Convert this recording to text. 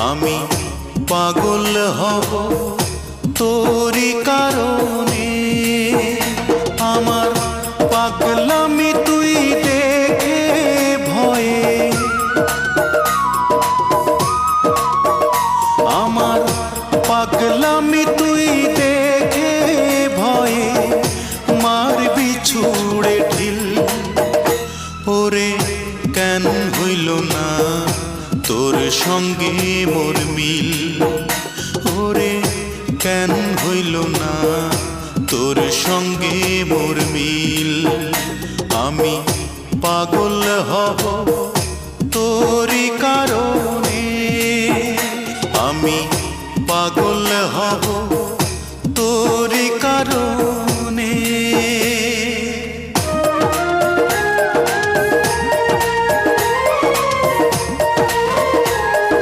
আমি পাগল হব তোরি কারণে। আমার পাগলামি তুই দেখে ভয়ে, আমার পাগলামি তুই দেখে ভয়ে মারবি ছুড়ে ঢিল। ওরে কেন হইল না তোর সঙ্গে মোর মিল, ওরে কেন হইল না তোর সঙ্গে মোর মিল। আমি পাগল হব তোরি কারণে, আমি পাগল হব